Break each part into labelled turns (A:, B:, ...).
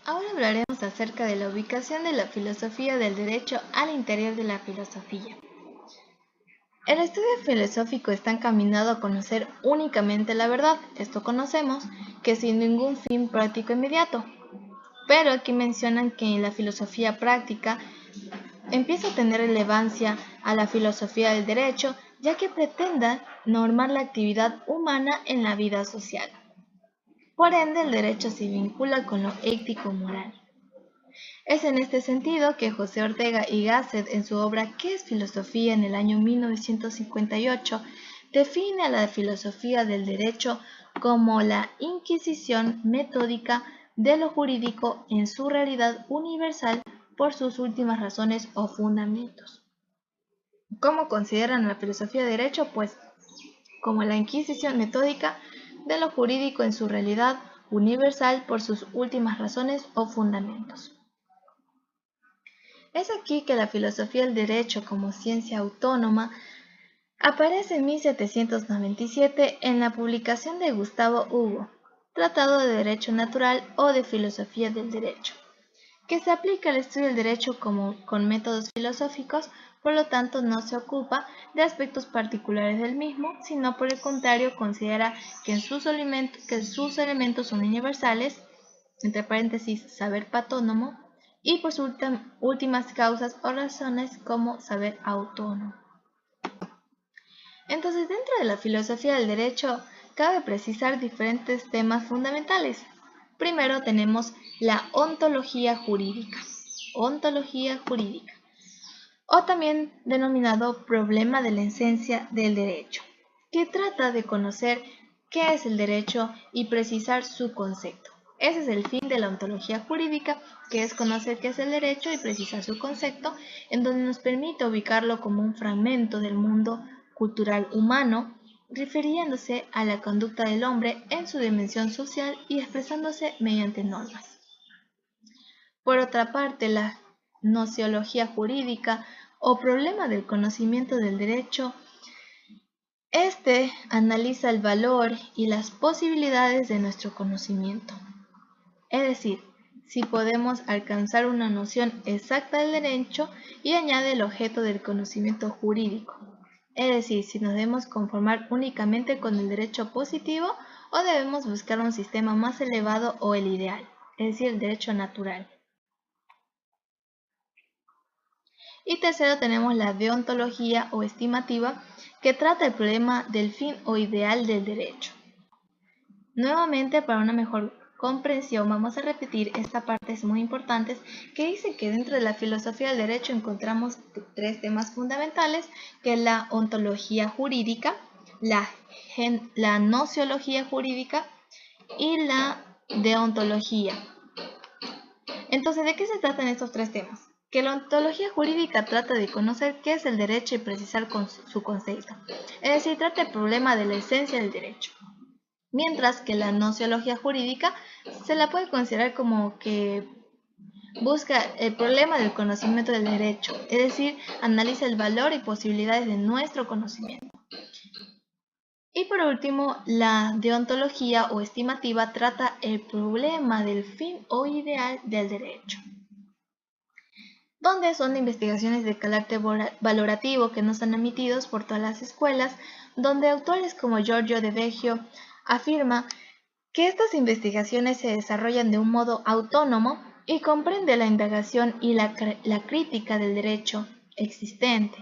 A: Ahora hablaremos acerca de la ubicación de la filosofía del derecho al interior de la filosofía. El estudio filosófico está encaminado a conocer únicamente la verdad, esto conocemos, que sin ningún fin práctico inmediato. Pero aquí mencionan que la filosofía práctica empieza a tener relevancia a la filosofía del derecho, ya que pretenda normar la actividad humana en la vida social. Por ende, el derecho se vincula con lo ético-moral. Es en este sentido que José Ortega y Gasset, en su obra ¿Qué es filosofía?, en el año 1958, define a la filosofía del derecho como la inquisición metódica de lo jurídico en su realidad universal por sus últimas razones o fundamentos. ¿Cómo consideran la filosofía de derecho? Pues como la inquisición metódica de lo jurídico en su realidad universal por sus últimas razones o fundamentos. Es aquí que la filosofía del derecho como ciencia autónoma aparece en 1797 en la publicación de Gustavo Hugo, Tratado de Derecho Natural o de Filosofía del Derecho, que se aplica al estudio del derecho con métodos filosóficos, por lo tanto no se ocupa de aspectos particulares del mismo, sino por el contrario considera que sus elementos son universales, entre paréntesis saber patónomo, y por sus últimas causas o razones como saber autónomo. Entonces, dentro de la filosofía del derecho, cabe precisar diferentes temas fundamentales. Primero tenemos la ontología jurídica. Ontología jurídica, o también denominado problema de la esencia del derecho, que trata de conocer qué es el derecho y precisar su concepto. Ese es el fin de la ontología jurídica, que es conocer qué es el derecho y precisar su concepto, en donde nos permite ubicarlo como un fragmento del mundo cultural humano, refiriéndose a la conducta del hombre en su dimensión social y expresándose mediante normas. Por otra parte, la gnoseología jurídica o problema del conocimiento del derecho, analiza el valor y las posibilidades de nuestro conocimiento. Es decir, si podemos alcanzar una noción exacta del derecho y añade el objeto del conocimiento jurídico. Es decir, si nos debemos conformar únicamente con el derecho positivo o debemos buscar un sistema más elevado o el ideal, es decir, el derecho natural. Y tercero tenemos la deontología o estimativa, que trata el problema del fin o ideal del derecho. Nuevamente, para una mejor comprensión, vamos a repetir esta parte, es muy importante, que dice que dentro de la filosofía del derecho encontramos tres temas fundamentales, que es la ontología jurídica, la gnoseología jurídica y la deontología. Entonces, ¿de qué se tratan estos tres temas? Que la ontología jurídica trata de conocer qué es el derecho y precisar su concepto. Es decir, trata el problema de la esencia del derecho. Mientras que la gnoseología jurídica se la puede considerar como que busca el problema del conocimiento del derecho, es decir, analiza el valor y posibilidades de nuestro conocimiento. Y por último, la deontología o estimativa trata el problema del fin o ideal del derecho, donde son investigaciones de carácter valorativo que no son emitidos por todas las escuelas, donde autores como Giorgio de Veggio afirma que estas investigaciones se desarrollan de un modo autónomo y comprende la indagación y la crítica del derecho existente,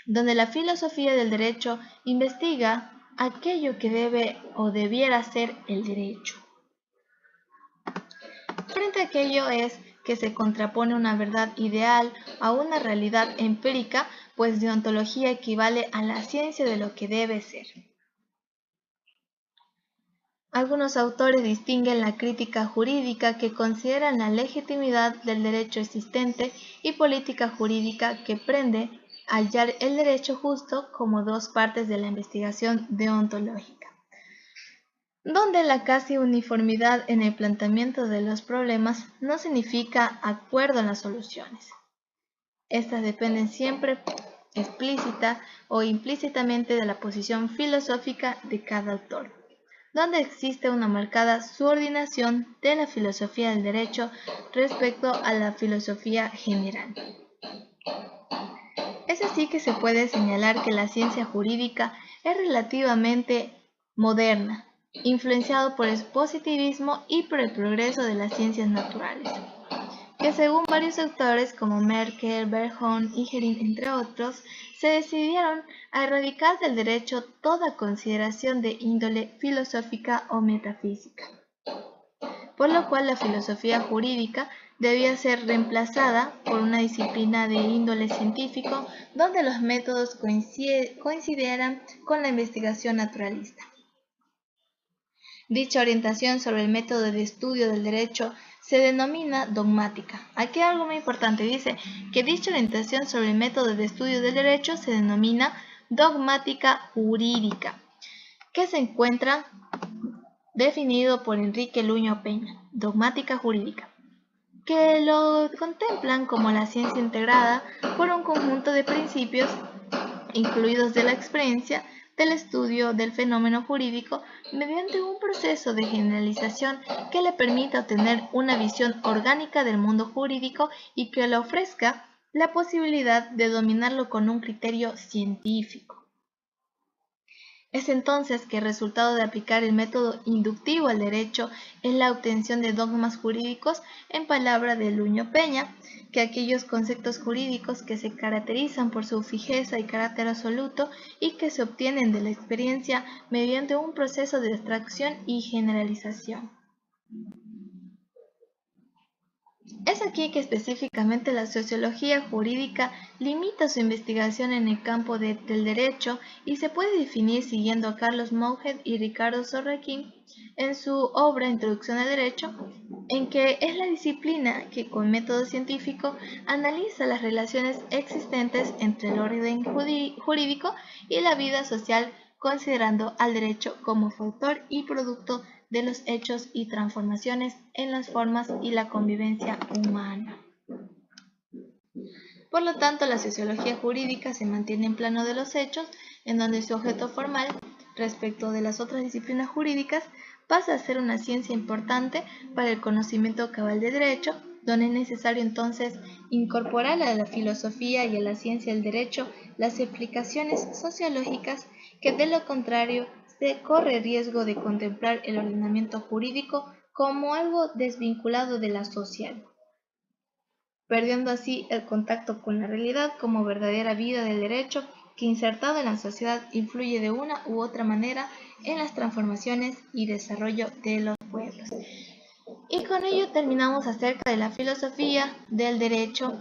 A: donde la filosofía del derecho investiga aquello que debe o debiera ser el derecho. Frente a aquello es que se contrapone una verdad ideal a una realidad empírica, pues deontología equivale a la ciencia de lo que debe ser. Algunos autores distinguen la crítica jurídica, que consideran la legitimidad del derecho existente, y política jurídica, que prende a hallar el derecho justo, como dos partes de la investigación deontológica, donde la casi uniformidad en el planteamiento de los problemas no significa acuerdo en las soluciones. Estas dependen siempre explícita o implícitamente de la posición filosófica de cada autor. donde existe una marcada subordinación de la filosofía del derecho respecto a la filosofía general. Es así que se puede señalar que la ciencia jurídica es relativamente moderna, influenciado por el positivismo y por el progreso de las ciencias naturales, que según varios autores como Merkel, Bergson y Gerin, entre otros, se decidieron a erradicar del derecho toda consideración de índole filosófica o metafísica, por lo cual la filosofía jurídica debía ser reemplazada por una disciplina de índole científico donde los métodos coincidieran con la investigación naturalista. Dicha orientación sobre el método de estudio del derecho se denomina dogmática. Aquí algo muy importante, dice que dicha orientación sobre el método de estudio del derecho se denomina dogmática jurídica, que se encuentra definido por Enrique Luño Peña, dogmática jurídica, que lo contemplan como la ciencia integrada por un conjunto de principios incluidos de la experiencia del estudio del fenómeno jurídico mediante un proceso de generalización que le permita obtener una visión orgánica del mundo jurídico y que le ofrezca la posibilidad de dominarlo con un criterio científico. Es entonces que el resultado de aplicar el método inductivo al derecho es la obtención de dogmas jurídicos, en palabra de Luño Peña, que aquellos conceptos jurídicos que se caracterizan por su fijeza y carácter absoluto y que se obtienen de la experiencia mediante un proceso de abstracción y generalización. Es aquí que específicamente la sociología jurídica limita su investigación en el campo del derecho y se puede definir siguiendo a Carlos Moughet y Ricardo Sorrentino en su obra Introducción al Derecho, en que es la disciplina que con método científico analiza las relaciones existentes entre el orden jurídico y la vida social, considerando al derecho como factor y producto de los hechos y transformaciones en las formas y la convivencia humana. Por lo tanto, la sociología jurídica se mantiene en plano de los hechos, en donde su objeto formal, respecto de las otras disciplinas jurídicas, pasa a ser una ciencia importante para el conocimiento cabal del derecho, donde es necesario entonces incorporar a la filosofía y a la ciencia del derecho las explicaciones sociológicas, que de lo contrario se corre riesgo de contemplar el ordenamiento jurídico como algo desvinculado de la social, perdiendo así el contacto con la realidad como verdadera vida del derecho que insertado en la sociedad influye de una u otra manera en las transformaciones y desarrollo de los pueblos. Y con ello terminamos acerca de la filosofía del derecho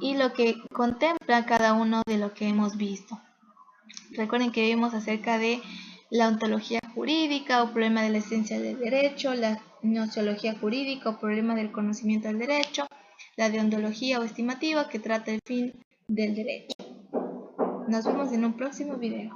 A: y lo que contempla cada uno de lo que hemos visto. Recuerden que vimos acerca de la ontología jurídica o problema de la esencia del derecho, la gnoseología jurídica o problema del conocimiento del derecho, la deontología o estimativa que trata el fin del derecho. Nos vemos en un próximo video.